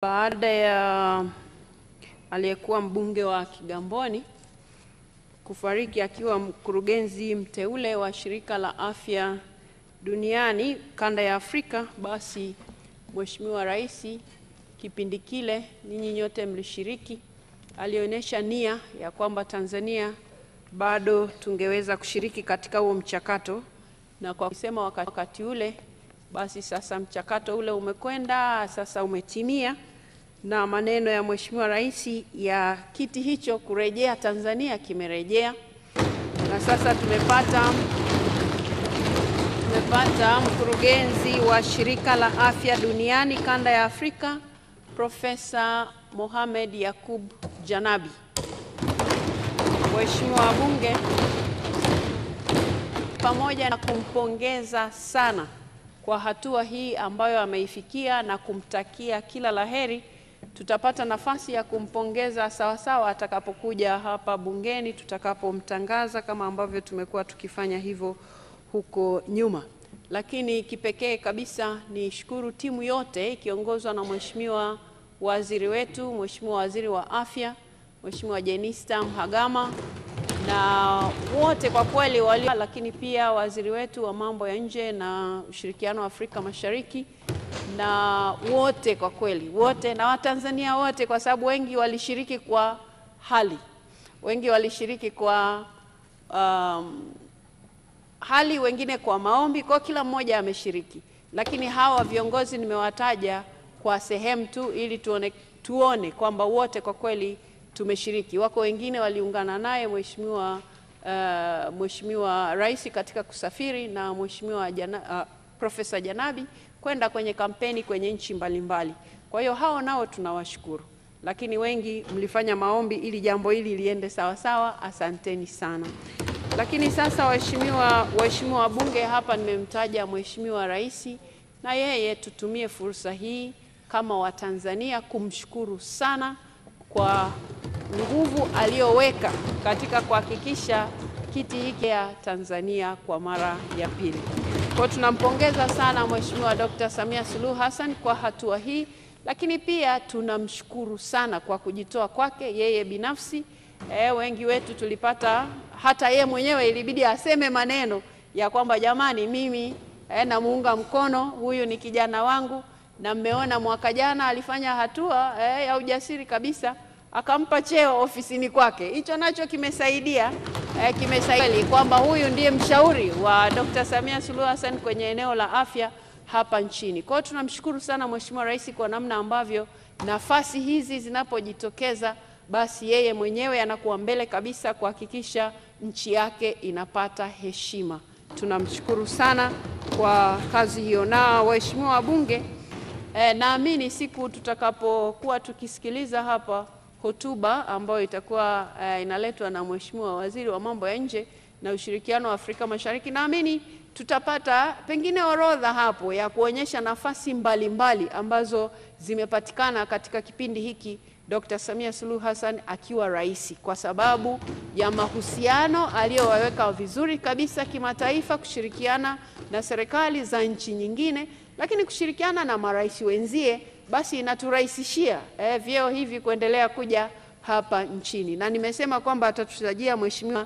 Baada ya aliyekuwa mbunge wa Kigamboni kufariki akiwa mkurugenzi mteule wa Shirika la Afya Duniani kanda ya Afrika, basi Mheshimiwa Rais kipindi kile ninyi nyote mlishiriki, alionyesha nia ya kwamba Tanzania bado tungeweza kushiriki katika huo mchakato, na kwa kusema wakati ule, basi sasa mchakato ule umekwenda, sasa umetimia, na maneno ya Mheshimiwa Rais ya kiti hicho kurejea Tanzania kimerejea, na sasa tumepata mkurugenzi wa Shirika la Afya Duniani kanda ya Afrika, Profesa Mohamed Yakub Janabi. Mheshimiwa wabunge, pamoja na kumpongeza sana kwa hatua hii ambayo ameifikia na kumtakia kila laheri, tutapata nafasi ya kumpongeza sawasawa atakapokuja hapa bungeni tutakapomtangaza kama ambavyo tumekuwa tukifanya hivyo huko nyuma. Lakini kipekee kabisa ni shukuru timu yote ikiongozwa na Mheshimiwa Waziri wetu, Mheshimiwa Waziri wa Afya, Mheshimiwa Jenista Mhagama, na wote kwa kweli walio, lakini pia waziri wetu wa mambo ya nje na ushirikiano wa Afrika Mashariki, na wote kwa kweli, wote na Watanzania wote, kwa sababu wengi walishiriki kwa hali, wengi walishiriki kwa hali, wengine kwa maombi, kwa kila mmoja ameshiriki. Lakini hawa viongozi nimewataja kwa sehemu tu ili tuone kwamba wote kwa kweli tumeshiriki. Wako wengine waliungana naye Mheshimiwa Rais katika kusafiri na Mheshimiwa Profesa Janabi kwenda kwenye kampeni kwenye nchi mbalimbali. Kwa hiyo hao nao tunawashukuru. Lakini wengi mlifanya maombi ili jambo hili liende sawa sawa, asanteni sana. Lakini sasa waheshimiwa wabunge, hapa nimemtaja Mheshimiwa Rais, na yeye tutumie fursa hii kama Watanzania kumshukuru sana kwa nguvu aliyoweka katika kuhakikisha kiti hiki ya Tanzania kwa mara ya pili. Kwa tunampongeza sana Mheshimiwa Dr. Samia Suluhu Hassan kwa hatua hii, lakini pia tunamshukuru sana kwa kujitoa kwake yeye binafsi. Wengi wetu tulipata, hata yeye mwenyewe ilibidi aseme maneno ya kwamba jamani, mimi namuunga mkono, huyu ni kijana wangu, na mmeona mwaka jana alifanya hatua ya ujasiri kabisa, akampa cheo ofisini kwake. Hicho nacho kimesaidia kwamba huyu ndiye mshauri wa Dr. Samia Suluhu Hassan kwenye eneo la afya hapa nchini. Kwa hiyo tunamshukuru sana Mheshimiwa Rais kwa namna ambavyo nafasi hizi zinapojitokeza, basi yeye mwenyewe anakuwa mbele kabisa kuhakikisha nchi yake inapata heshima. Tunamshukuru sana kwa kazi hiyo. Na waheshimiwa wabunge, naamini siku tutakapokuwa tukisikiliza hapa hotuba ambayo itakuwa inaletwa na Mheshimiwa Waziri wa Mambo ya Nje na Ushirikiano wa Afrika Mashariki, naamini tutapata pengine orodha hapo ya kuonyesha nafasi mbalimbali ambazo zimepatikana katika kipindi hiki Dr. Samia Suluhu Hassan akiwa rais, kwa sababu ya mahusiano aliyoweka vizuri kabisa kimataifa, kushirikiana na serikali za nchi nyingine, lakini kushirikiana na marais wenzie, basi inaturahisishia vyeo hivi kuendelea kuja hapa nchini. Na nimesema kwamba atatutajia Mheshimiwa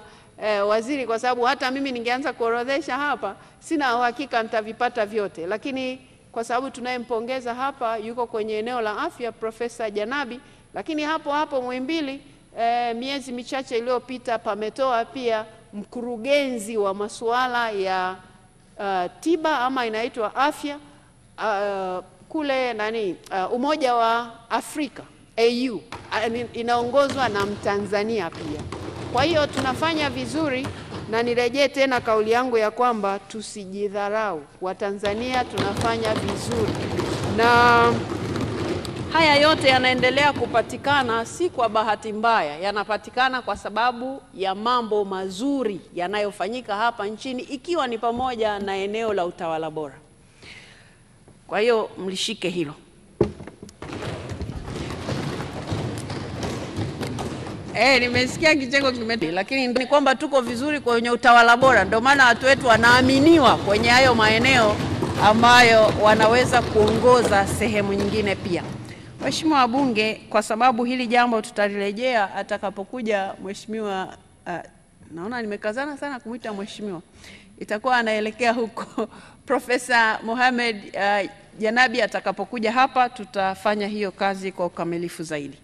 Waziri, kwa sababu hata mimi ningeanza kuorodhesha hapa, sina uhakika nitavipata vyote, lakini kwa sababu tunayempongeza hapa yuko kwenye eneo la afya, Profesa Janabi. Lakini hapo Muhimbili, miezi michache iliyopita pametoa pia mkurugenzi wa masuala ya tiba ama inaitwa afya kule Umoja wa Afrika AU, inaongozwa na Mtanzania pia. Kwa hiyo tunafanya vizuri, na nirejee tena kauli yangu ya kwamba tusijidharau. Watanzania tunafanya vizuri, na haya yote yanaendelea kupatikana si kwa bahati mbaya, yanapatikana kwa sababu ya mambo mazuri yanayofanyika hapa nchini, ikiwa ni pamoja na eneo la utawala bora. Kwa hiyo mlishike hilo. Nimesikia kicheko lakini ni kwamba tuko vizuri kwenye utawala bora, ndio maana watu wetu wanaaminiwa kwenye hayo maeneo ambayo wanaweza kuongoza sehemu nyingine pia. Mheshimiwa wabunge, kwa sababu hili jambo tutalirejea atakapokuja mheshimiwa, naona nimekazana sana kumuita mheshimiwa, itakuwa anaelekea huko Profesa Mohamed Janabi atakapokuja hapa, tutafanya hiyo kazi kwa ukamilifu zaidi.